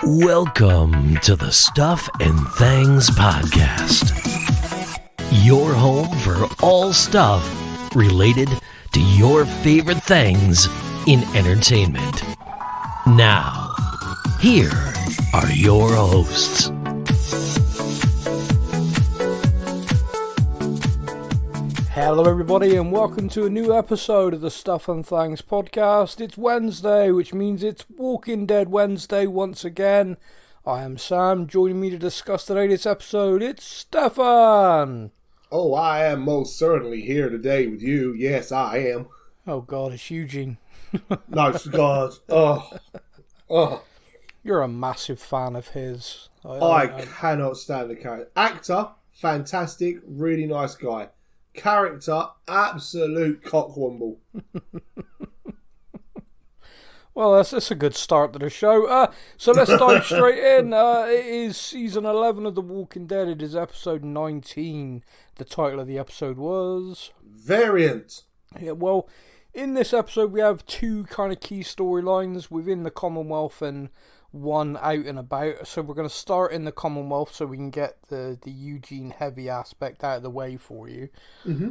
Welcome to the Stuff and Things Podcast, your home for all stuff related to your favorite things in entertainment. Now, here are your hosts. Hello everybody and welcome to a new episode of the Stuff and Things Podcast. It's Wednesday, which means it's Walking Dead Wednesday once again. I am Sam. Joining me to discuss the latest episode, it's Stefan. Oh, I am most certainly here today with you. Yes, I am. Oh God, it's Eugene. Nice God. Oh. You're a massive fan of his. I cannot stand the character. Actor, fantastic, really nice guy. Character, absolute cockwomble. Well, that's a good start to the show. So let's dive straight in. It is season 11 of The Walking Dead. It is episode 19. The title of the episode was... Variant. Yeah, well, in this episode we have two kind of key storylines within the Commonwealth and one out and about. So we're going to start in the Commonwealth so we can get the Eugene heavy aspect out of the way for you. Mm-hmm.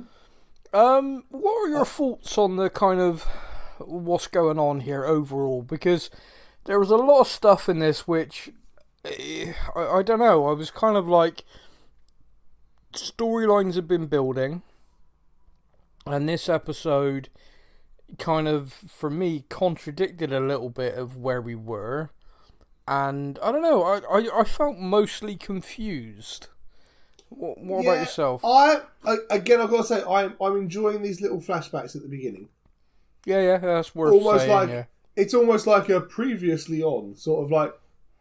What are your thoughts on the kind of what's going on here overall? Because there was a lot of stuff in this which I don't know. I was kind of like, storylines have been building, and this episode kind of, for me, contradicted a little bit of where we were. And I don't know, I felt mostly confused. What about yourself? I've got to say, I'm enjoying these little flashbacks at the beginning. Yeah, that's worth saying. It's almost like a previously on, sort of like,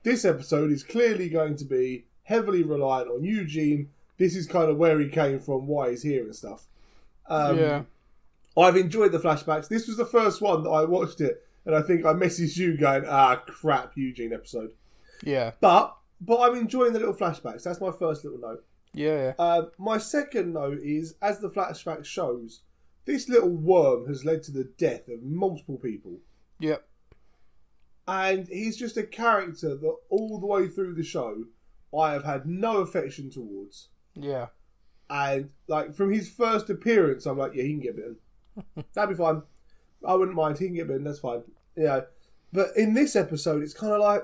this episode is clearly going to be heavily reliant on Eugene. This is kind of where he came from, why he's here and stuff. I've enjoyed the flashbacks. This was the first one that I watched it, and I think I messaged you going, crap, Eugene episode. Yeah. But I'm enjoying the little flashbacks. That's my first little note. Yeah. My second note is, as the flashback shows, this little worm has led to the death of multiple people. Yep. And he's just a character that all the way through the show, I have had no affection towards. Yeah. And, like, from his first appearance, I'm like, yeah, he can get bitten. That'd be fine. I wouldn't mind. He can get bitten. That's fine. Yeah. But in this episode, it's kind of like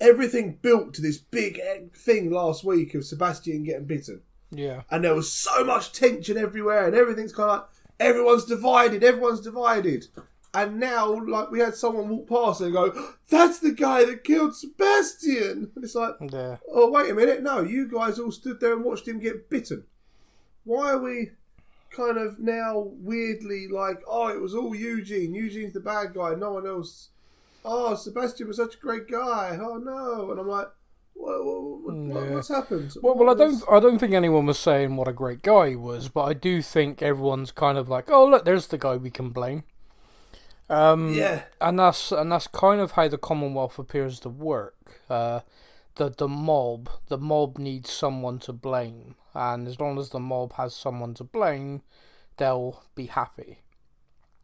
everything built to this big thing last week of Sebastian getting bitten. Yeah. And there was so much tension everywhere, and everything's kind of like, everyone's divided. And now, like, we had someone walk past and go, that's the guy that killed Sebastian. And it's like, oh, wait a minute. No, you guys all stood there and watched him get bitten. Why are we kind of now weirdly like, oh, it was all Eugene. Eugene's the bad guy. No one else. Oh, Sebastian was such a great guy. Oh, no. And I'm like, what's happened? Well, I don't think anyone was saying what a great guy he was, but I do think everyone's kind of like, oh, look, there's the guy we can blame. Yeah. And that's kind of how the Commonwealth appears to work. The mob needs someone to blame, and as long as the mob has someone to blame, they'll be happy.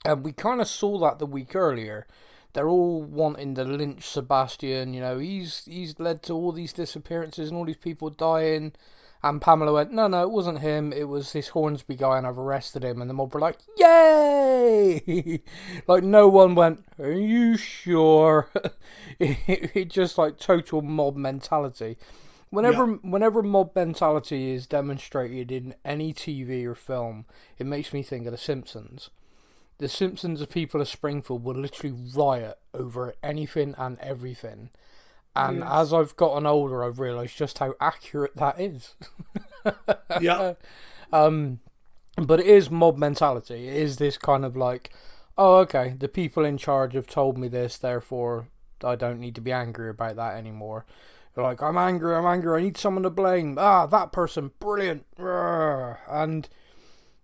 And we kind of saw that the week earlier. They're all wanting to lynch Sebastian. You know, he's led to all these disappearances and all these people dying. And Pamela went, no, it wasn't him. It was this Hornsby guy, and I've arrested him. And the mob were like, yay! Like, no one went, are you sure? it just, like, total mob mentality. Whenever mob mentality is demonstrated in any TV or film, it makes me think of The Simpsons. The Simpsons, the people of Springfield would literally riot over anything and everything. And as I've gotten older, I've realised just how accurate that is. Yeah. But it is mob mentality. It is this kind of like, oh, okay, the people in charge have told me this, therefore I don't need to be angry about that anymore. They're like, I'm angry, I need someone to blame. That person, brilliant. And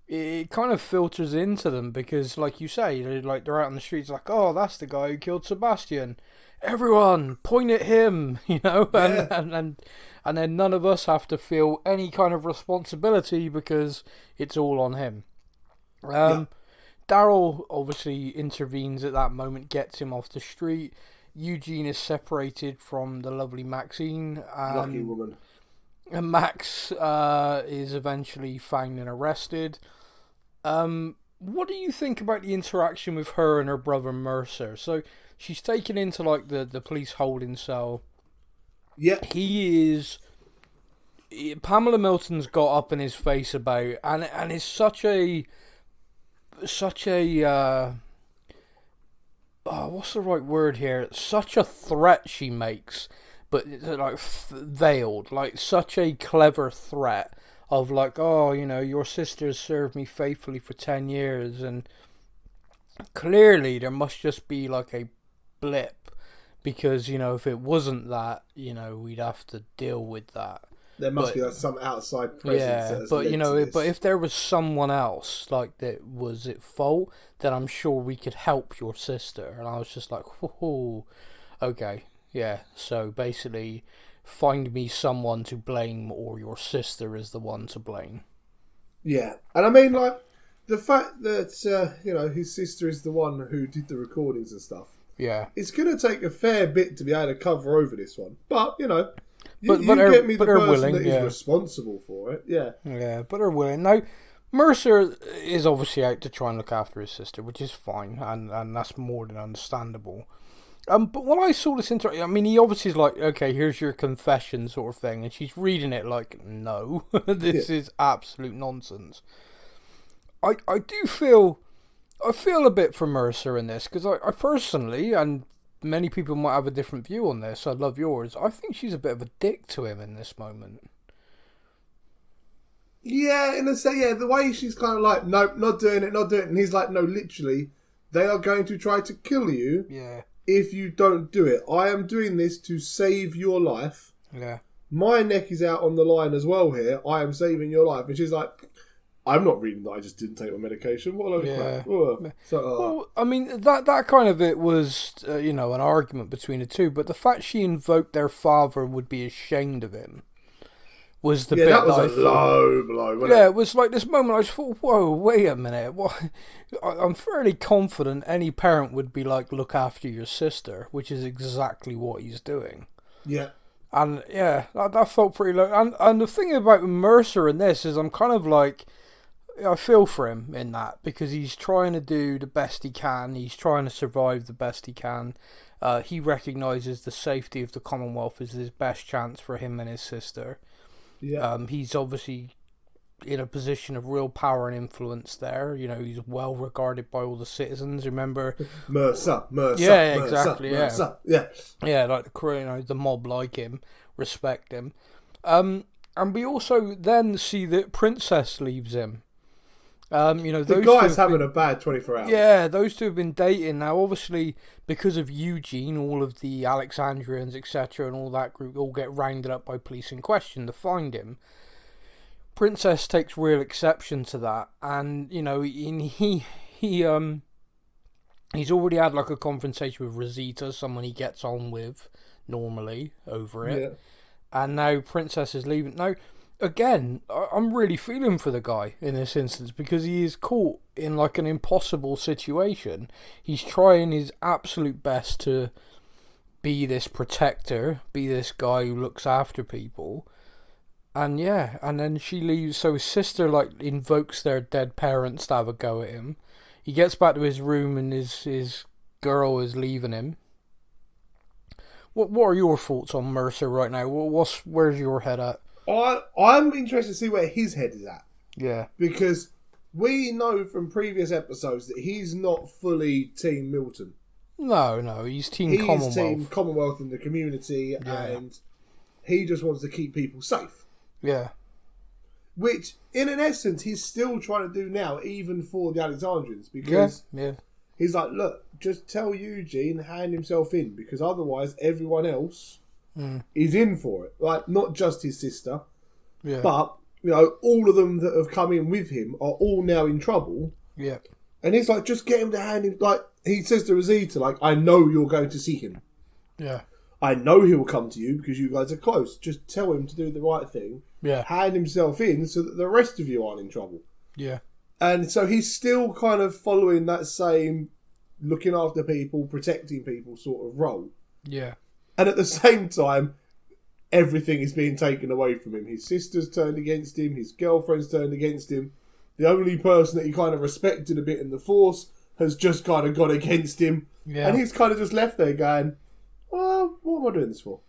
it kind of filters into them because, like you say, they're out on the streets like, oh, that's the guy who killed Sebastian. Everyone, point at him, you know, and then none of us have to feel any kind of responsibility because it's all on him. Daryl obviously intervenes at that moment, gets him off the street. Eugene is separated from the lovely Maxine. Lucky woman. And Max is eventually found and arrested. What do you think about the interaction with her and her brother Mercer? So she's taken into like the police holding cell. Yeah. Pamela Milton's got up in his face about, and it's such a what's the right word here? Such a threat she makes, but like veiled, like such a clever threat of like, oh, you know, your sister's served me faithfully for 10 years, and clearly there must just be like a blip, because, you know, if it wasn't that, you know, we'd have to deal with that. There must be like some outside presence. Yeah, but you know, but if there was someone else like that was at fault, then I'm sure we could help your sister. And I was just like, whoa, okay, yeah. So basically, find me someone to blame, or your sister is the one to blame. Yeah, and I mean, like the fact that you know, his sister is the one who did the recordings and stuff. Yeah, it's going to take a fair bit to be able to cover over this one, but you know. You but get me the person willing, that is responsible for it, yeah. Yeah, but are willing. Now, Mercer is obviously out to try and look after his sister, which is fine, and that's more than understandable. But when I saw this I mean, he obviously is like, okay, here's your confession sort of thing, and she's reading it like, no, this is absolute nonsense. I do feel a bit for Mercer in this, because I personally, and many people might have a different view on this, I'd love yours, I think she's a bit of a dick to him in this moment. Yeah, in a say, yeah, the way she's kind of like, nope, not doing it, and he's like, no, literally, they are going to try to kill you if you don't do it. I am doing this to save your life. Yeah. My neck is out on the line as well here. I am saving your life. And she's like, I'm not reading that. I just didn't take my medication. What a Well, I mean, that kind of it was, you know, an argument between the two. But the fact she invoked their father would be ashamed of him was the bit that was that a low blow. Wasn't it was like this moment. I just thought, whoa, wait a minute. What? I'm fairly confident any parent would be like, look after your sister, which is exactly what he's doing. Yeah. And yeah, that felt pretty low. And the thing about Mercer in this is, I'm kind of like, I feel for him in that, because he's trying to do the best he can. He's trying to survive the best he can. He recognises the safety of the Commonwealth is his best chance for him and his sister. Yeah. He's obviously in a position of real power and influence there. You know, he's well regarded by all the citizens. Remember, Mercer. Yeah, exactly. Mercer, yeah, like the mob like him, respect him. And we also then see that Princess leaves him. You know, the guy's having a bad 24 hours. Yeah, those two have been dating now. Obviously, because of Eugene, all of the Alexandrians, etc., and all that group all get rounded up by police in question to find him. Princess takes real exception to that, and you know, he's already had like a confrontation with Rosita, someone he gets on with normally over it, and now Princess is leaving. Now, again, I'm really feeling for the guy in this instance, because he is caught in like an impossible situation. He's trying his absolute best to be this protector, be this guy who looks after people. And yeah, and then she leaves, so his sister like invokes their dead parents to have a go at him. He gets back to his room and his girl is leaving him. What are your thoughts on Mercer right now? Where's your head at? I'm interested to see where his head is at. Yeah. Because we know from previous episodes that he's not fully Team Milton. No, he's Team Commonwealth. He's Team Commonwealth in the community, and he just wants to keep people safe. Yeah. Which, in an essence, he's still trying to do now, even for the Alexandrians. Because he's like, look, just tell Eugene, hand himself in, because otherwise everyone else is in for it. Like, not just his sister, but, you know, all of them that have come in with him are all now in trouble. Yeah. And he's like, just get him to hand him, like, he says to Rosita, like, I know you're going to see him. Yeah. I know he will come to you because you guys are close. Just tell him to do the right thing. Yeah. Hand himself in so that the rest of you aren't in trouble. Yeah. And so he's still kind of following that same looking after people, protecting people sort of role. Yeah. And at the same time, everything is being taken away from him. His sister's turned against him. His girlfriend's turned against him. The only person that he kind of respected a bit in the Force has just kind of gone against him. Yeah. And he's kind of just left there going, well, what am I doing this for?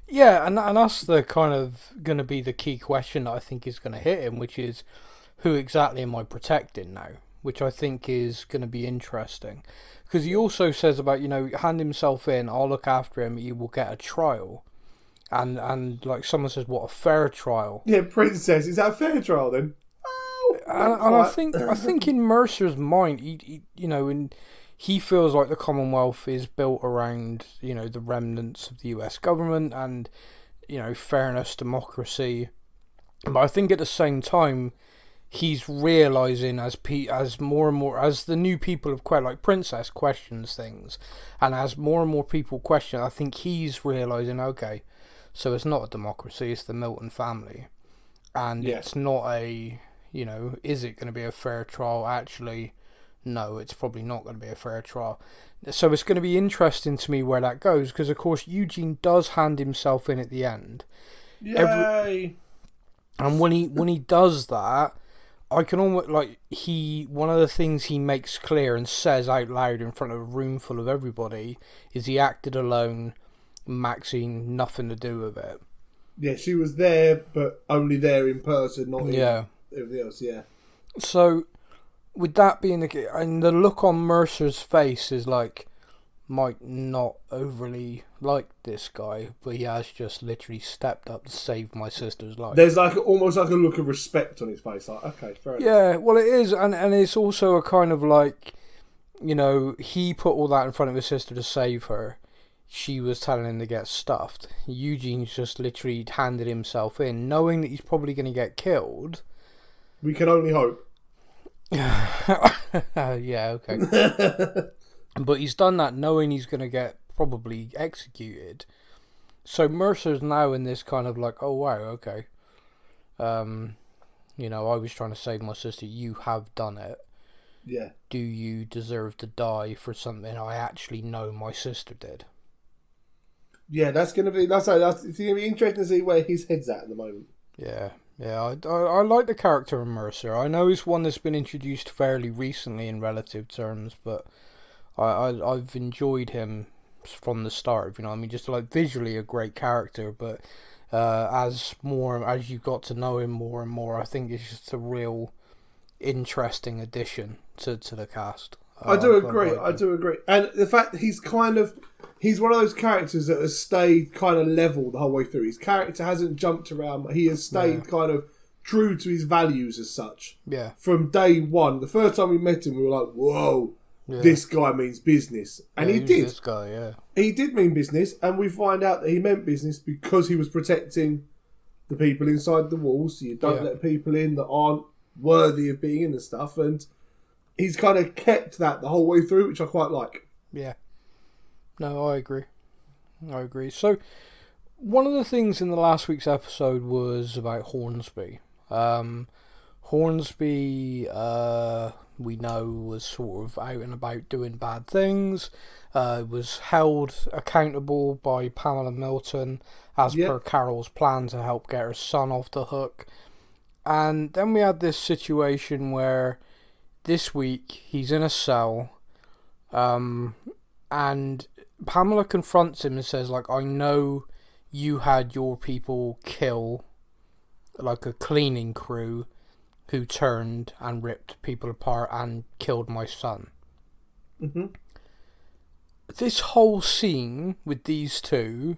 Yeah, and that's the kind of going to be the key question that I think is going to hit him, which is, who exactly am I protecting now? Which I think is going to be interesting. Because he also says about, hand himself in, I'll look after him, he will get a trial. And like someone says, what, a fair trial? Yeah, Princess, is that a fair trial then? And I think in Mercer's mind, he feels like the Commonwealth is built around, the remnants of the US government and, fairness, democracy. But I think at the same time, he's realising as more and more, as the new people have like Princess questions things, and as more and more people question, I think he's realising, okay, so it's not a democracy, it's the Milton family. And it's not a, is it going to be a fair trial? Actually, no, it's probably not going to be a fair trial. So it's going to be interesting to me where that goes, because of course Eugene does hand himself in at the end. Yay! And when he does that, I can almost, one of the things he makes clear and says out loud in front of a room full of everybody is he acted alone, Maxine nothing to do with it. Yeah, she was there, but only there in person, not in everything else, yeah. So, with that being the case, and the look on Mercer's face is might not overly like this guy, but he has just literally stepped up to save my sister's life. There's almost like a look of respect on his face, okay, fair enough. Yeah, well it is, and it's also a kind of he put all that in front of his sister to save her. She was telling him to get stuffed. Eugene's just literally handed himself in, knowing that he's probably going to get killed. We can only hope. Yeah, okay. But he's done that knowing he's going to get probably executed. So Mercer's now in this kind of oh wow, okay. I was trying to save my sister. You have done it. Yeah. Do you deserve to die for something I actually know my sister did? Yeah, it's going to be interesting to see where his head's at the moment. Yeah. I like the character of Mercer. I know he's one that's been introduced fairly recently in relative terms, but I've enjoyed him from the start. Just visually a great character, but as you got to know him more and more, I think it's just a real interesting addition to the cast. I do agree. And the fact that he's one of those characters that has stayed kind of level the whole way through. His character hasn't jumped around. He has stayed kind of true to his values as such. Yeah. From day one. The first time we met him, we were like, whoa, this guy means business. And he did. This guy, yeah. He did mean business, and we find out that he meant business because he was protecting the people inside the walls. So you don't let people in that aren't worthy of being in and stuff. And he's kind of kept that the whole way through, which I quite like. Yeah. No, I agree. So, one of the things in the last week's episode was about Hornsby. Hornsby, we know, was sort of out and about doing bad things. Was held accountable by Pamela Milton as per Carol's plan to help get her son off the hook. And then we had this situation where this week he's in a cell, and Pamela confronts him and says, I know you had your people kill a cleaning crew who turned and ripped people apart and killed my son. Mm-hmm. This whole scene with these two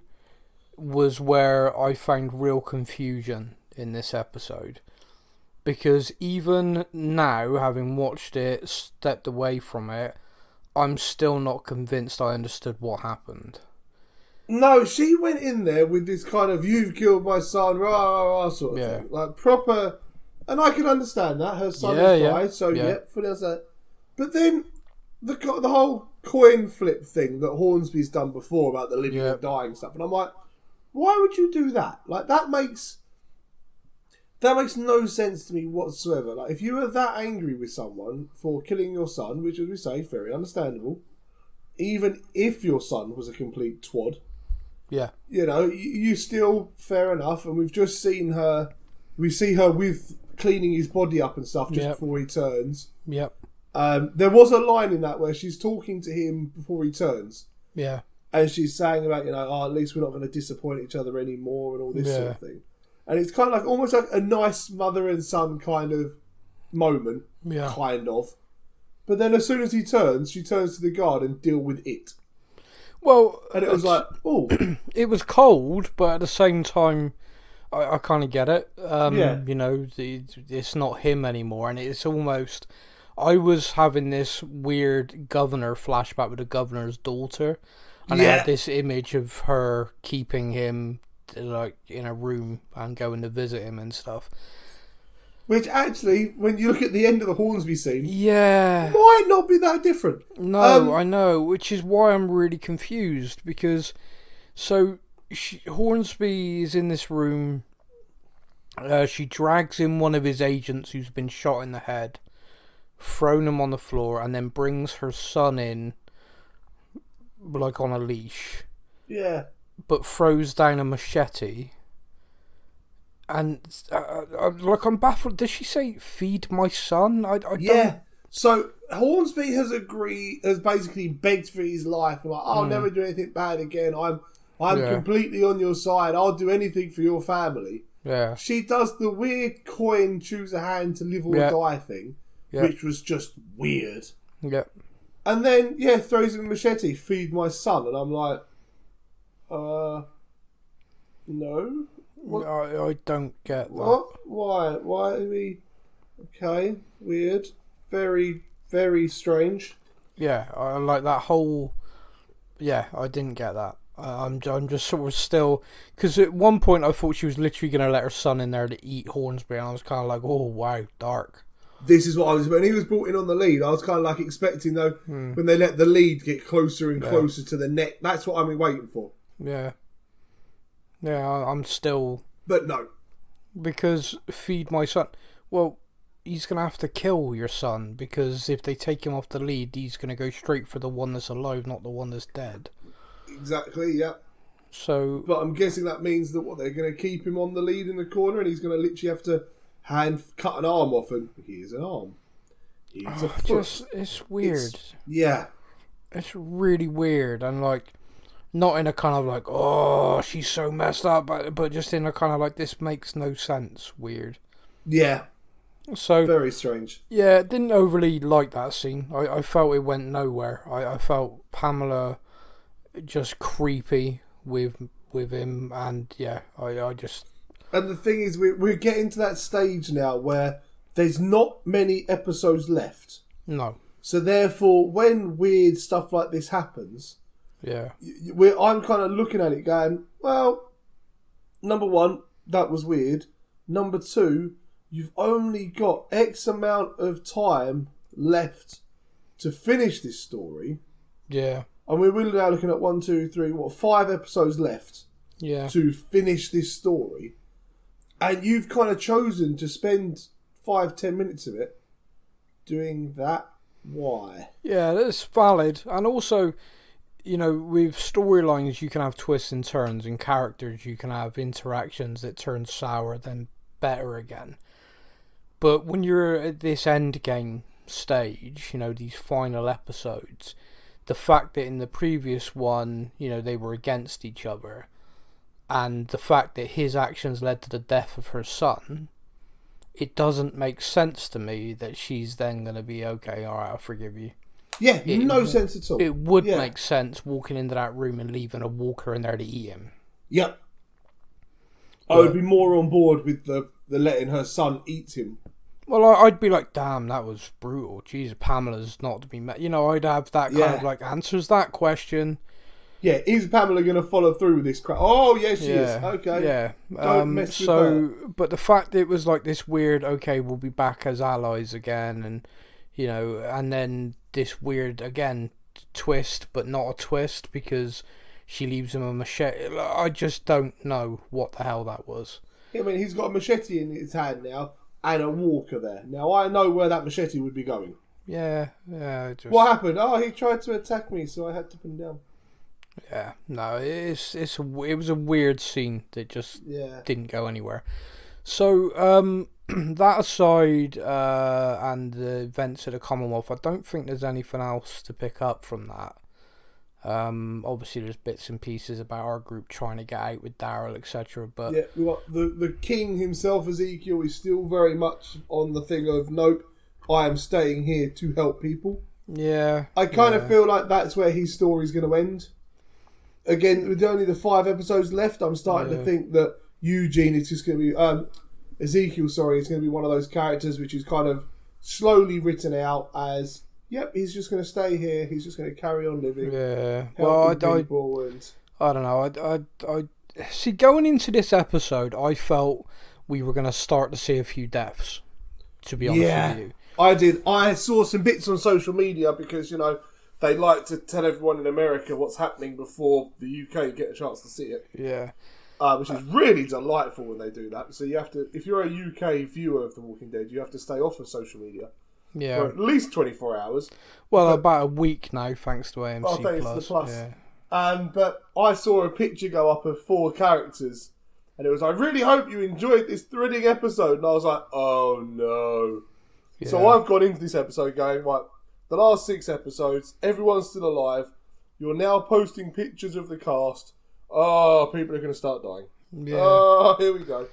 was where I found real confusion in this episode. Because even now, having watched it, stepped away from it, I'm still not convinced I understood what happened. No, she went in there with this kind of, you've killed my son, rah, rah, rah, sort of thing. Proper, and I can understand that. Her son has died, so fully understand. But then, the whole coin flip thing that Hornsby's done before about the living and dying stuff, and I'm like, why would you do that? That makes no sense to me whatsoever. If you were that angry with someone for killing your son, which, as we say, very understandable, even if your son was a complete twat, Yeah. you know, you still, fair enough. And we've just seen her, we see her with cleaning his body up and stuff just before he turns. Yep. There was a line in that where she's talking to him before he turns. Yeah. And she's saying about, you know, oh, at least we're not going to disappoint each other anymore and all this sort of thing. And it's kind of like almost like a nice mother and son kind of moment. Yeah. Kind of. But then as soon as he turns, she turns to the guard and deal with it. Well, and it was like, oh. It was cold, but at the same time, I kind of get it. You know, it's not him anymore, and it's almost... I was having this weird governor flashback with the governor's daughter, and I had this image of her keeping him like in a room and going to visit him and stuff. Which actually, when you look at the end of the Hornsby scene, might not be that different. No, I know, which is why I'm really confused, because Hornsby is in this room. She drags in one of his agents who's been shot in the head, thrown him on the floor, and then brings her son in, like on a leash. Yeah. But throws down a machete. And, I'm baffled. Does she say, feed my son? I don't... So, Hornsby has basically begged for his life. Like, I'll never do anything bad again. I'm completely on your side. I'll do anything for your family. Yeah. She does the weird coin, choose a hand to live or die thing, which was just weird. Yeah. And then, throws him a machete, feed my son. And I'm like, no. What? I don't get that. What? Why? Why are we... Okay, weird. Very, very strange. Yeah, I like that whole... Yeah, I didn't get that. I'm just sort of still... Because at one point I thought she was literally going to let her son in there to eat Hornsby, and I was kind of like, oh, wow, dark. This is what I was... When he was brought in on the lead, I was kind of like expecting, though, when they let the lead get closer and closer to the neck. That's what I'm waiting for. Yeah. Yeah, I'm still... But no. Because feed my son... Well, he's going to have to kill your son, because if they take him off the lead, he's going to go straight for the one that's alive, not the one that's dead. Exactly, yeah. So... But I'm guessing that means that, they're going to keep him on the lead in the corner, and he's going to literally have to cut an arm off, and here's an arm. Here's a foot. It's weird. It's really weird, and like... Not in a kind of like, oh, she's so messed up, but just in a kind of like, this makes no sense, weird. Yeah. So very strange. Yeah, didn't overly like that scene. I felt it went nowhere. I felt Pamela just creepy with him, and I just... And the thing is, we're getting to that stage now where there's not many episodes left. No. So therefore, when weird stuff like this happens... Yeah. I'm kind of looking at it going, well, number one, that was weird. Number two, you've only got X amount of time left to finish this story. Yeah. And we're really now looking at 1, 2, 3, 5 episodes left to finish this story. And you've kind of chosen to spend 5-10 minutes of it doing that. Why? Yeah, that's valid. And also... You know, with storylines, you can have twists and turns, and characters, you can have interactions that turn sour, then better again. But when you're at this end game stage, you know, these final episodes, the fact that in the previous one, you know, they were against each other, and the fact that his actions led to the death of her son, it doesn't make sense to me that she's then going to be, okay, alright, I'll forgive you. Yeah, no sense at all. It would make sense walking into that room and leaving a walker in there to eat him. Yep. I would be more on board with the letting her son eat him. Well, I'd be like, damn, that was brutal. Jesus, Pamela's not to be met. You know, I'd have that kind of like, answers that question. Yeah, is Pamela going to follow through with this crap? Oh, yes, she is. Okay. Yeah. Don't mess with her. But the fact that it was like this weird, okay, we'll be back as allies again, and, you know, and then this weird, again, twist, but not a twist, because she leaves him a machete. I just don't know what the hell that was. Yeah, I mean, he's got a machete in his hand now, and a walker there. Now, I know where that machete would be going. Yeah. What happened? Oh, he tried to attack me, so I had to put him down. Yeah, no, it was a weird scene that just didn't go anywhere. So, that aside, and the events at the Commonwealth, I don't think there's anything else to pick up from that. Obviously there's bits and pieces about our group trying to get out with Daryl, etc. But yeah, we got the king himself, Ezekiel, is still very much on the thing of nope, I am staying here to help people. Yeah, I kind of feel like that's where his story's going to end. Again, with only the 5 episodes left, I'm starting to think that Eugene is just going to be Ezekiel. Sorry, is going to be one of those characters which is kind of slowly written out as. Yep, he's just going to stay here. He's just going to carry on living. Yeah, People and... I don't know. I see. Going into this episode, I felt we were going to start to see a few deaths. To be honest with you, I did. I saw some bits on social media because they like to tell everyone in America what's happening before the UK get a chance to see it. Yeah, which is really delightful when they do that. So you have to, if you're a UK viewer of The Walking Dead, you have to stay off of social media. Yeah, for at least 24 hours. Well, about a week now, thanks to AMC thanks Plus. to the Plus. Yeah. But I saw a picture go up of 4 characters, and it was, I really hope you enjoyed this thrilling episode. And I was like, oh no. Yeah. So I've gone into this episode going, right, the last 6 episodes, everyone's still alive. You're now posting pictures of the cast. Oh, people are going to start dying. Yeah. Oh, here we go.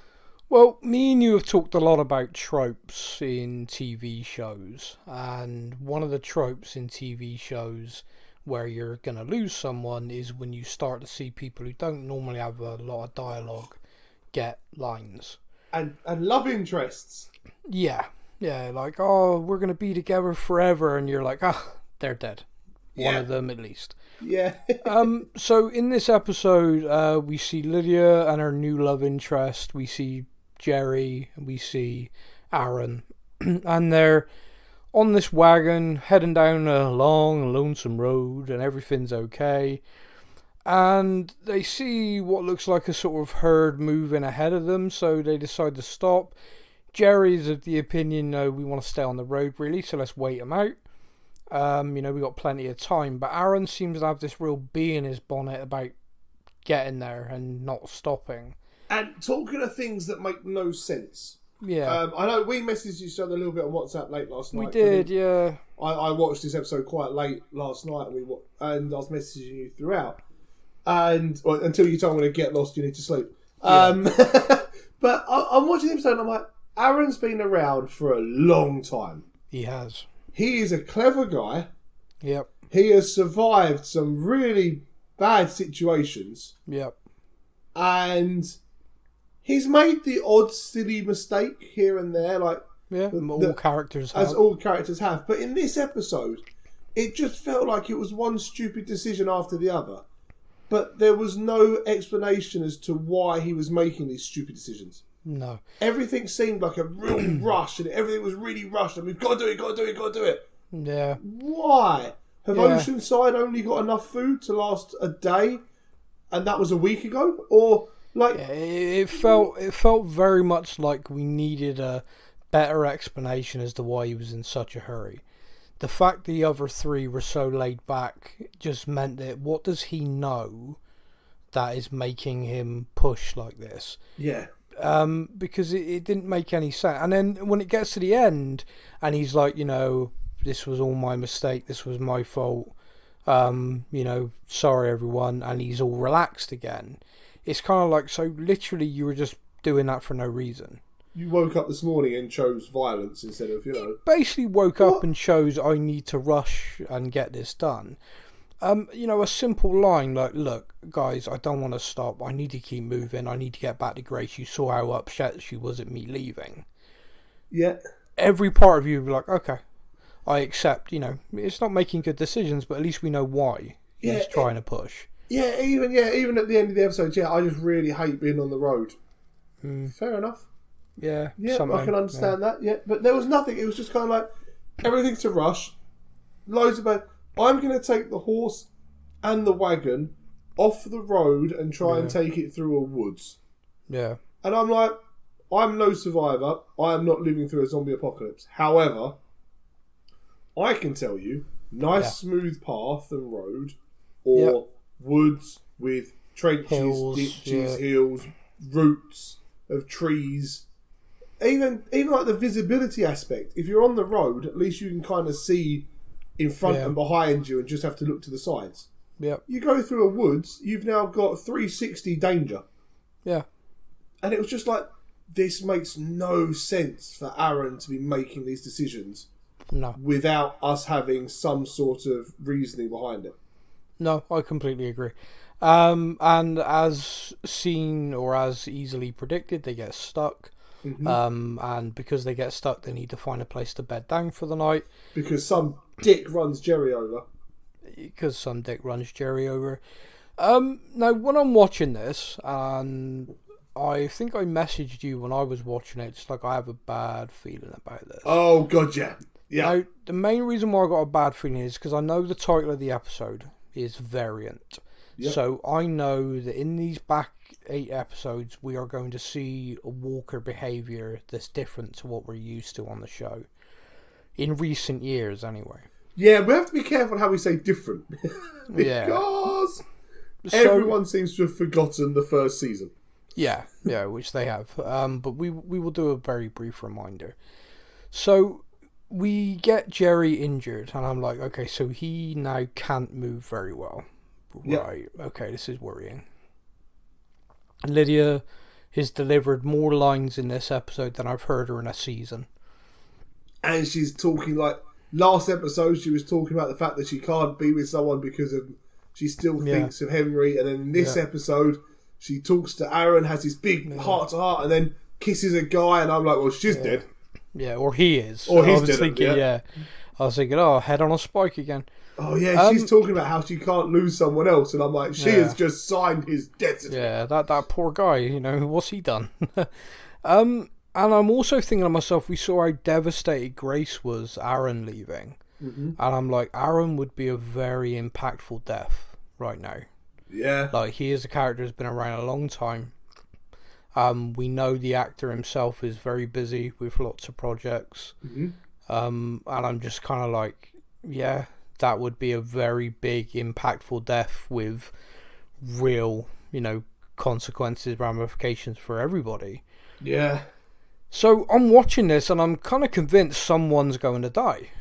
Well, me and you have talked a lot about tropes in TV shows, and one of the tropes in TV shows where you're going to lose someone is when you start to see people who don't normally have a lot of dialogue get lines. And love interests. Yeah, like, oh, we're going to be together forever, and you're like, they're dead. One of them at least. Yeah. So in this episode, we see Lydia and her new love interest. We see Jerry, we see Aaron, and they're on this wagon heading down a long, lonesome road, and everything's okay. And they see what looks like a sort of herd moving ahead of them, so they decide to stop. Jerry's of the opinion, no, we want to stay on the road, really, so let's wait them out. We got plenty of time, but Aaron seems to have this real bee in his bonnet about getting there and not stopping. And talking of things that make no sense. Yeah. I know we messaged each other a little bit on WhatsApp late last night. We did, yeah. I watched this episode quite late last night, and I was messaging you throughout. And until you told me to get lost, you need to sleep. Yeah. But I'm watching the episode and I'm like, Aaron's been around for a long time. He has. He is a clever guy. Yep. He has survived some really bad situations. Yep. And he's made the odd silly mistake here and there, like all characters have. As all characters have. But in this episode, it just felt like it was one stupid decision after the other. But there was no explanation as to why he was making these stupid decisions. No. Everything seemed like a real rush, and everything was really rushed, and we've got to do it. Yeah. Why? Have Oceanside only got enough food to last a day, and that was a week ago? Or, like... Yeah, it felt very much like we needed a better explanation as to why he was in such a hurry. The fact the other 3 were so laid back just meant that what does he know that is making him push like this? Yeah. Because it didn't make any sense. And then when it gets to the end, and he's like, this was all my mistake, this was my fault, sorry everyone, and he's all relaxed again. It's kind of like, so literally you were just doing that for no reason. You woke up this morning and chose violence instead of, Basically woke up and chose, I need to rush and get this done. A simple line like, look, guys, I don't want to stop. I need to keep moving. I need to get back to Grace. You saw how upset she was at me leaving. Yeah. Every part of you would be like, okay, I accept, it's not making good decisions, but at least we know why he's trying to push. Yeah, even at the end of the episode, I just really hate being on the road. Fair enough. Yeah, I can understand that, But there was nothing. It was just kind of like, everything's a rush. Loads of... I'm going to take the horse and the wagon off the road and try and take it through a woods. Yeah. And I'm like, I'm no survivor. I am not living through a zombie apocalypse. However, I can tell you, nice smooth path and road, or Yep. woods with trenches, Hills, ditches, hills, roots of trees. Even like the visibility aspect. If you're on the road, at least you can kind of see in front and behind you and just have to look to the sides. Yep. You go through a woods, you've now got 360 danger. Yeah. And it was just like, this makes no sense for Aaron to be making these decisions without us having some sort of reasoning behind it. No, I completely agree. And as seen or as easily predicted, they get stuck. Mm-hmm. And because they get stuck, they need to find a place to bed down for the night. Because some dick runs Jerry over. Now, when I'm watching this, and I think I messaged you when I was watching it, just like I have a bad feeling about this. Oh, God, yeah. Now, the main reason why I got a bad feeling is because I know the title of the episode is Variant. Yep. So I know that in these back 8 episodes, we are going to see a Walker behaviour that's different to what we're used to on the show. In recent years, anyway. Yeah, we have to be careful how we say different. Because everyone seems to have forgotten the first season. Yeah, which they have. But we will do a very brief reminder. So we get Jerry injured, and I'm like, okay, so he now can't move very well. Right, okay, this is worrying. Lydia has delivered more lines in this episode than I've heard her in a season. And she's talking like, last episode she was talking about the fact that she can't be with someone because of she still thinks of Henry, and then in this episode she talks to Aaron, has this big heart to heart, and then kisses a guy, and I'm like, well, she's dead. Yeah, or he is. Or he's dead. I was thinking, oh, head on a spike again. Oh yeah, she's talking about how she can't lose someone else, and I'm like, she has just signed his death certificate. Yeah, that poor guy, what's he done? And I'm also thinking to myself, we saw how devastated Grace was, Aaron leaving. Mm-hmm. And I'm like, Aaron would be a very impactful death right now. Yeah. Like, he is a character who's been around a long time. We know the actor himself is very busy with lots of projects. Mm-hmm. And I'm just kind of like, yeah, that would be a very big, impactful death with real, consequences, ramifications for everybody. Yeah. So I'm watching this and I'm kind of convinced someone's going to die,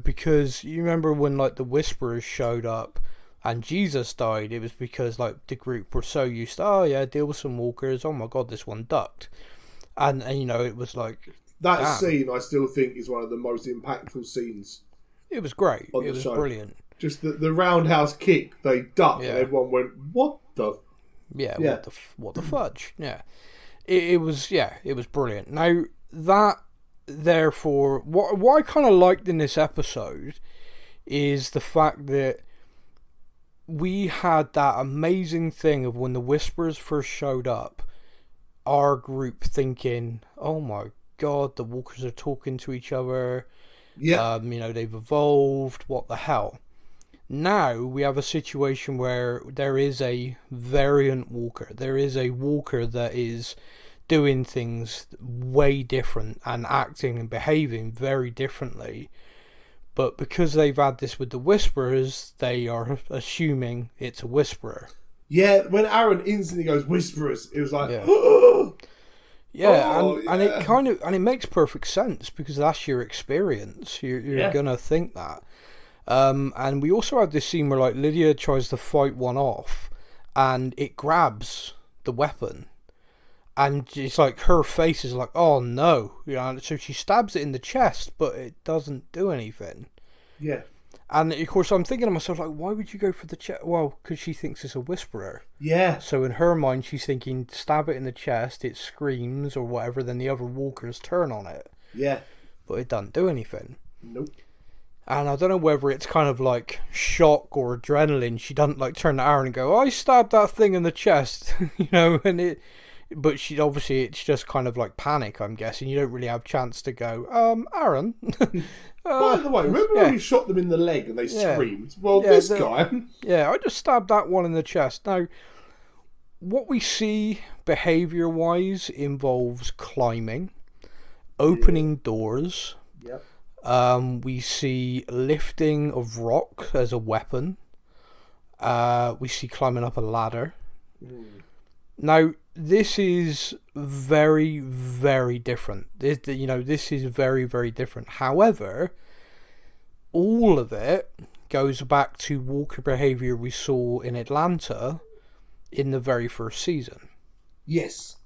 because you remember when like the Whisperers showed up and Jesus died, it was because like the group were so used to, deal with some walkers, oh my god, this one ducked. And it was like... That scene I still think is one of the most impactful scenes. It was great. It was brilliant. Just the roundhouse kick, they ducked and everyone went, what the... Yeah, what the fudge, yeah. It was brilliant. Now, that, therefore, what I kind of liked in this episode is the fact that we had that amazing thing of when the Whisperers first showed up, our group thinking, oh my god, the Walkers are talking to each other. Yeah. They've evolved, what the hell. Now we have a situation where there is a variant Walker. There is a Walker that is doing things way different and acting and behaving very differently. But because they've had this with the Whisperers, they are assuming it's a Whisperer. Yeah, when Aaron instantly goes Whisperers, it was like, and it makes perfect sense because that's your experience. You're gonna think that. And we also had this scene where like Lydia tries to fight one off, and it grabs the weapon, and it's like her face is like, oh no, so she stabs it in the chest, but it doesn't do anything. Yeah. And of course I'm thinking to myself, like, why would you go for the chest? Well, because she thinks it's a Whisperer. Yeah. So in her mind she's thinking, stab it in the chest, it screams or whatever, then the other walkers turn on it. Yeah. But it doesn't do anything. Nope. And I don't know whether it's kind of like shock or adrenaline. She doesn't like turn to Aaron and go, I stabbed that thing in the chest, and it... But she obviously, it's just kind of like panic, I'm guessing. You don't really have a chance to go, Aaron. By the way, remember when we shot them in the leg and they screamed? Well, this guy... Yeah, I just stabbed that one in the chest. Now, what we see behaviour-wise involves climbing, opening doors, We see lifting of rock as a weapon. We see climbing up a ladder. Now, this is very, very different. This is very, very different. However, all of it goes back to Walker behaviour we saw in Atlanta in the very first season. Yes.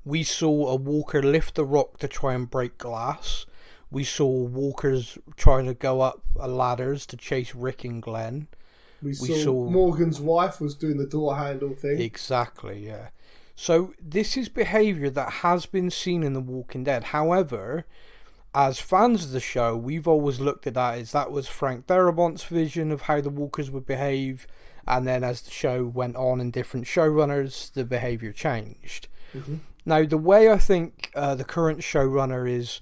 We saw a Walker lift the rock to try and break glass. We saw Walkers trying to go up ladders to chase Rick and Glenn. We saw Morgan's wife was doing the door handle thing. Exactly, yeah. So this is behaviour that has been seen in The Walking Dead. However, as fans of the show, we've always looked at that as that was Frank Darabont's vision of how the Walkers would behave, and then as the show went on in different showrunners, the behaviour changed. Mm-hmm. Now, the way I think the current showrunner is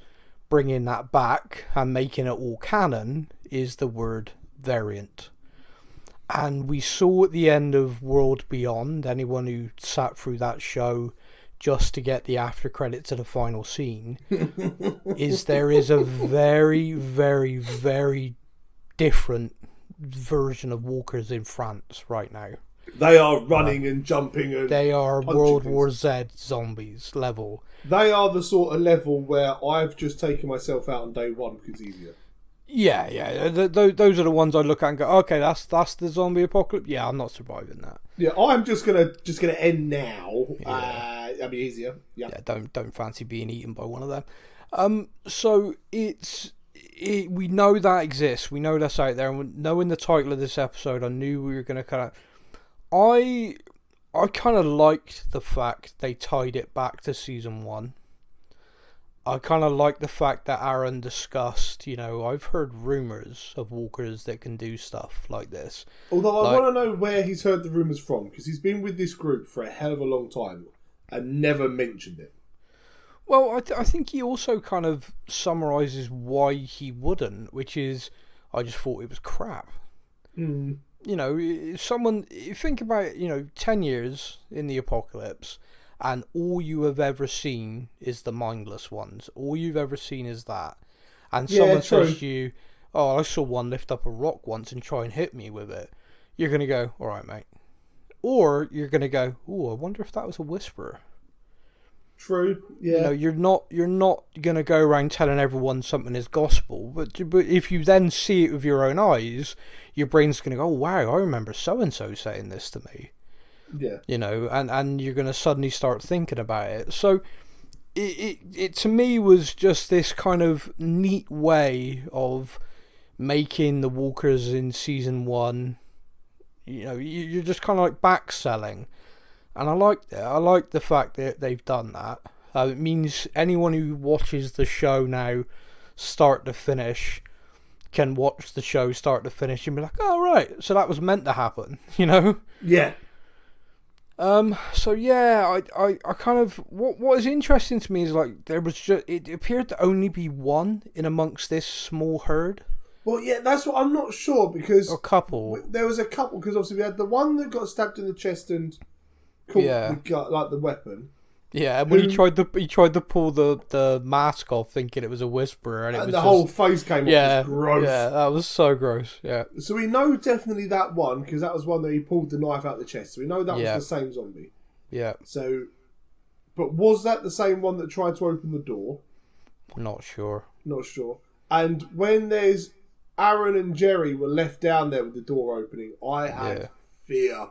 bringing that back and making it all canon is the word variant. And we saw at the end of World Beyond, anyone who sat through that show just to get the after credits of the final scene, there is a very, very, very different version of Walkers in France right now. They are running and jumping and they are World War Z zombies level. They are the sort of level where I've just taken myself out on day one because it's easier. Yeah. Those are the ones I look at and go, okay, that's the zombie apocalypse. Yeah, I'm not surviving that. Yeah, I'm just gonna end now. Yeah. That'd be easier. Yeah. Don't fancy being eaten by one of them. So we know that exists. We know that's out there. And knowing the title of this episode, I knew we were gonna kind of. I kind of liked the fact they tied it back to season 1. I kind of like the fact that Aaron discussed, I've heard rumours of Walkers that can do stuff like this. Although I want to know where he's heard the rumours from, because he's been with this group for a hell of a long time and never mentioned it. Well, I think he also kind of summarises why he wouldn't, which is, I just thought it was crap. Mm. Think about, 10 years in the apocalypse, and all you have ever seen is the mindless ones. All you've ever seen is that. And someone says to you, oh, I saw one lift up a rock once and try and hit me with it. You're going to go, all right, mate. Or you're going to go, oh, I wonder if that was a whisperer. True, yeah. You're not going to go around telling everyone something is gospel, but if you then see it with your own eyes, your brain's going to go, oh, wow, I remember so-and-so saying this to me. Yeah. And you're going to suddenly start thinking about it. So it to me was just this kind of neat way of making the Walkers in season 1, you're just kind of like back selling. And I liked it. I like the fact that they've done that. It means anyone who watches the show now, start to finish, can watch the show start to finish and be like, oh, right, so that was meant to happen, Yeah. So yeah, I kind of what is interesting to me is like there was just it appeared to only be one in amongst this small herd. Well, yeah, that's what I'm not sure because a couple. There was a couple because obviously we had the one that got stabbed in the chest and caught the weapon. Yeah, and when he tried to pull the mask off, thinking it was a whisperer, and it was the whole face came off. Yeah, it was gross. Yeah, that was so gross. Yeah. So we know definitely that one because that was one that he pulled the knife out the chest. So we know that was the same zombie. Yeah. So, but was that the same one that tried to open the door? Not sure. And when there's Aaron and Jerry were left down there with the door opening, I had fear.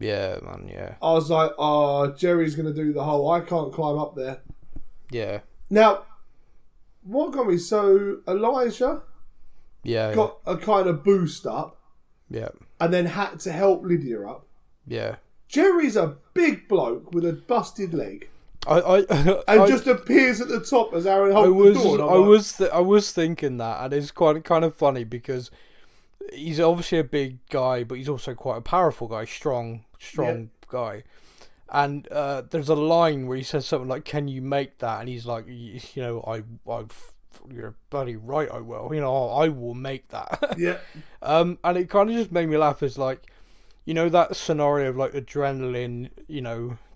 Yeah, man, yeah. I was like, oh, Jerry's going to do the whole, I can't climb up there. Yeah. Now, what got me, so Elijah got a kind of boost up. Yeah. And then had to help Lydia up. Yeah. Jerry's a big bloke with a busted leg. And just appears at the top as Aaron holds the door. I was thinking that, and it's kind of funny because he's obviously a big guy, but he's also quite a powerful guy, strong guy. And there's a line where he says something like, "Can you make that?" And he's like, "You're bloody right, I will. I will make that." Yeah. And it kind of just made me laugh. It's like, that scenario of like adrenaline,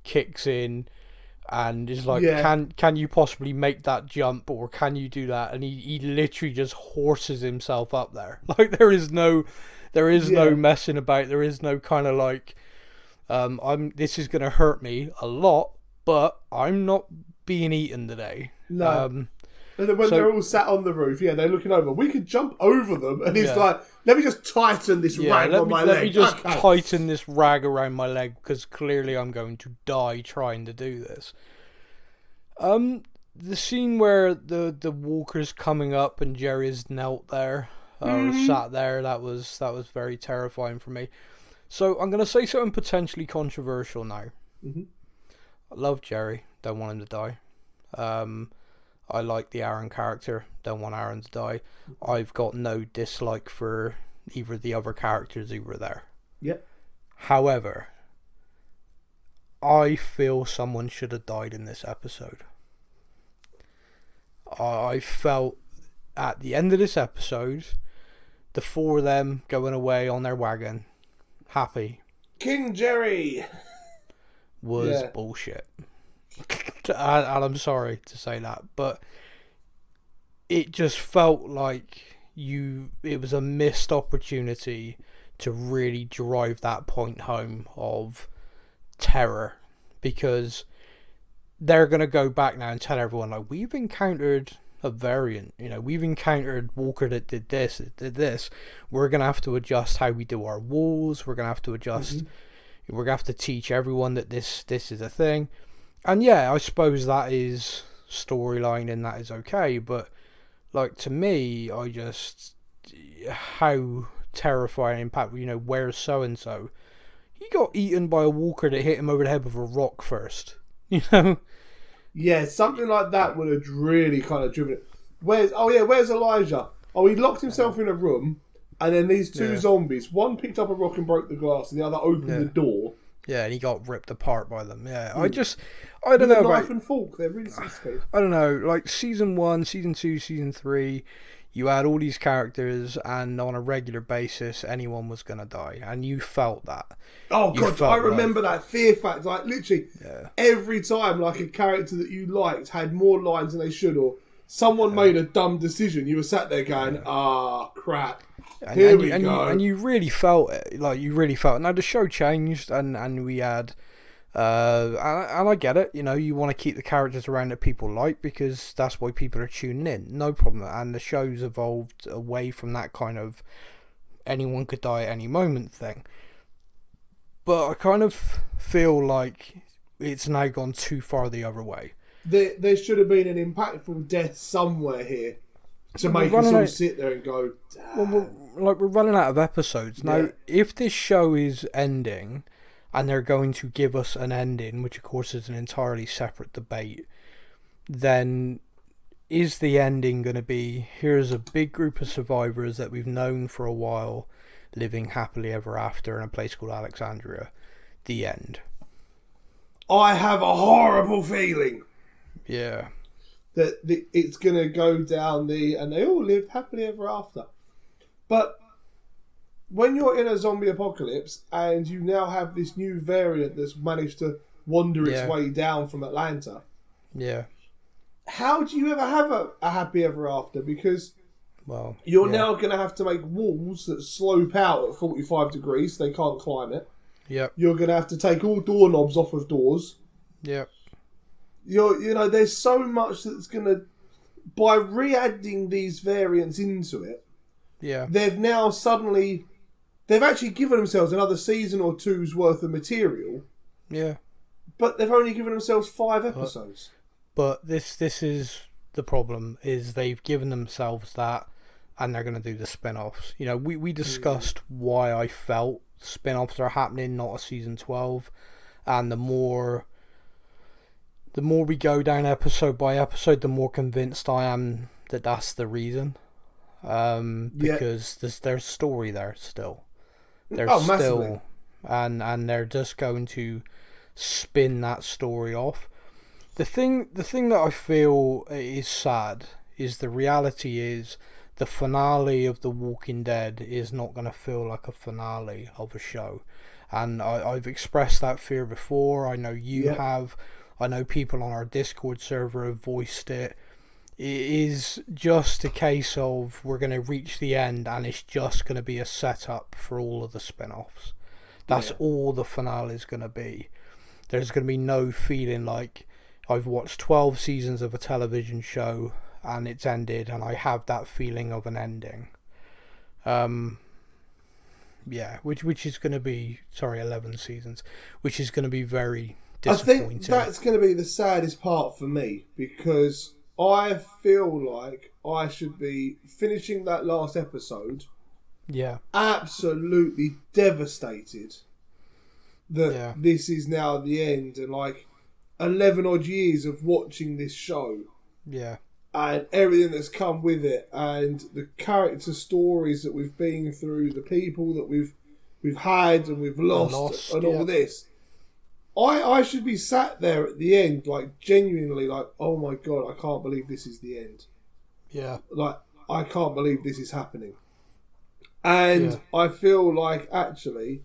kicks in. And is like, can you possibly make that jump, or can you do that? And he literally just horses himself up there. Like there is no messing about. There is no kind of like, this is gonna hurt me a lot, but I'm not being eaten today. No. And then when they're all sat on the roof, they're looking over. We could jump over them, and he's like, "Let me just tighten this rag on my leg. Let me just tighten this rag around my leg, because clearly I'm going to die trying to do this." The scene where the walker's coming up and Jerry's knelt there, or sat there, that was very terrifying for me. So I'm gonna say something potentially controversial now. I love Jerry. Don't want him to die. I like the Aaron character. Don't want Aaron to die. I've got no dislike for either of the other characters either there. Yep. However, I feel someone should have died in this episode. I felt at the end of this episode, the four of them going away on their wagon, happy. King Jerry was bullshit. And I'm sorry to say that, but it just felt like it was a missed opportunity to really drive that point home of terror, because they're going to go back now and tell everyone, like, we've encountered a variant, we've encountered Walker that did this, we're going to have to adjust how we do our walls, we're going to have to adjust, we're going to have to teach everyone that this is a thing. And I suppose that is storyline and that is okay, but like, to me, how terrifying impact, where's so and so? He got eaten by a walker that hit him over the head with a rock first. Yeah, something like that would have really kind of driven it. Where's Elijah? Oh, he locked himself in a room, and then these two zombies, one picked up a rock and broke the glass, and the other opened the door. Yeah, and he got ripped apart by them. Yeah, I don't know. Knife and fork, they're really sophisticated. I don't know, like season 1, season 2, season 3, you had all these characters, and on a regular basis, anyone was going to die, and you felt that. Oh, God, I remember that fear factor. Like, literally, every time, like, a character that you liked had more lines than they should, or someone made a dumb decision, you were sat there going, crap. Here we go. And you really felt it. Like, you really felt it. Now, the show changed, and we had... and I get it, you want to keep the characters around that people like, because that's why people are tuning in, no problem. And the show's evolved away from that kind of anyone could die at any moment thing. But I kind of feel like it's now gone too far the other way. There should have been an impactful death somewhere here to make us all sit there and go, we're running out of episodes. Now, if this show is ending... and they're going to give us an ending, which of course is an entirely separate debate, then is the ending going to be, here's a big group of survivors that we've known for a while, living happily ever after in a place called Alexandria, the end? I have a horrible feeling. Yeah. That it's going to go down and they all lived happily ever after. But... when you're in a zombie apocalypse and you now have this new variant that's managed to wander its way down from Atlanta, how do you ever have a happy ever after? Because you're now going to have to make walls that slope out at 45 degrees, so they can't climb it. Yep. You're going to have to take all doorknobs off of doors. Yep. There's so much that's going to... by re-adding these variants into it, they've now suddenly... they've actually given themselves another season or two's worth of material. Yeah. But they've only given themselves 5 episodes. But this is the problem, is they've given themselves that, and they're going to do the spin-offs. We discussed why I felt spin-offs are happening, not a season 12. And the more we go down episode by episode, the more convinced I am that that's the reason. Because there's story there still. There's still, and they're just going to spin that story off. The thing that I feel is sad is the reality is the finale of The Walking Dead is not going to feel like a finale of a show, and I've expressed that fear before. I know you have. I know people on our Discord server have voiced it. It is just a case of we're going to reach the end and it's just going to be a setup for all of the spin-offs. That's all the finale is going to be. There's going to be no feeling like I've watched 12 seasons of a television show and it's ended and I have that feeling of an ending. Which is going to be 11 seasons, which is going to be very disappointing. I think that's going to be the saddest part for me, because I feel like I should be finishing that last episode. Yeah. Absolutely devastated that this is now the end, and like 11 odd years of watching this show. Yeah. And everything that's come with it, and the character stories that we've been through, the people that we've had and we've lost and all this. I should be sat there at the end, like genuinely, like, oh my god, I can't believe this is the end. Yeah. Like, I can't believe this is happening. And I feel like actually,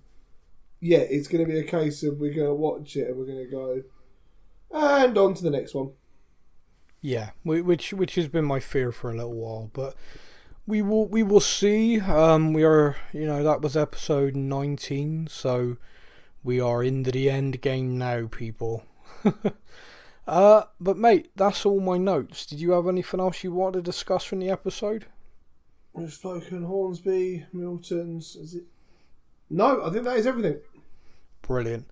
it's going to be a case of we're going to watch it and we're going to go, and on to the next one. Yeah, which has been my fear for a little while, but we will see. We are, that was episode 19, so we are into the end game now, people. But mate, that's all my notes. Did you have anything else you wanted to discuss from the episode? We've spoken Hornsby, Milton's. Is it? No, I think that is everything. Brilliant.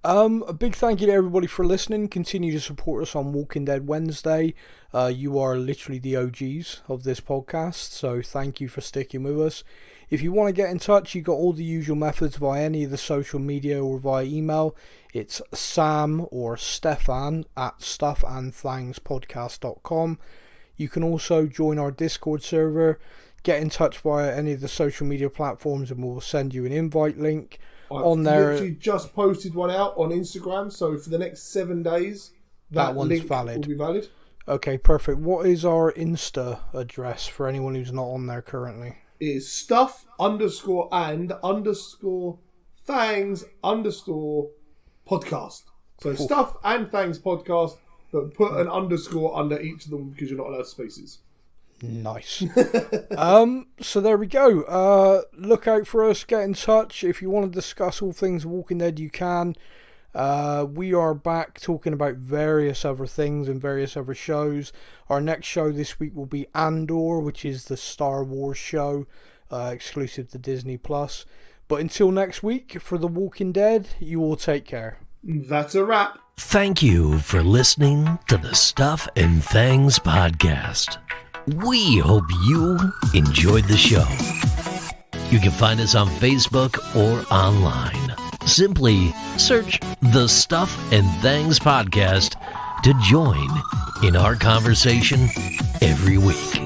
A big thank you to everybody for listening. Continue to support us on Walking Dead Wednesday. You are literally the OGs of this podcast, so thank you for sticking with us. If you want to get in touch, you got all the usual methods via any of the social media or via email. It's Sam or Stefan at stuffandthangspodcast.com. You can also join our Discord server. Get in touch via any of the social media platforms and we'll send you an invite link. I've literally just posted one out on Instagram, so for the next 7 days, that one's link valid. will be valid. Okay, perfect. What is our Insta address for anyone who's not on there currently? It is stuff_and_thangs_podcast. So stuff and thangs podcast, but put an underscore under each of them because you're not allowed spaces. Nice. So there we go. Look out for us. Get in touch. If you want to discuss all things Walking Dead, you can. We are back talking about various other things and various other shows. Our next show this week will be Andor, which is the Star Wars show, exclusive to Disney+. But until next week, for The Walking Dead, you all take care. That's a wrap. Thank you for listening to the Stuff and Things podcast. We hope you enjoyed the show. You can find us on Facebook or online. Simply search the Stuff and Things podcast to join in our conversation every week.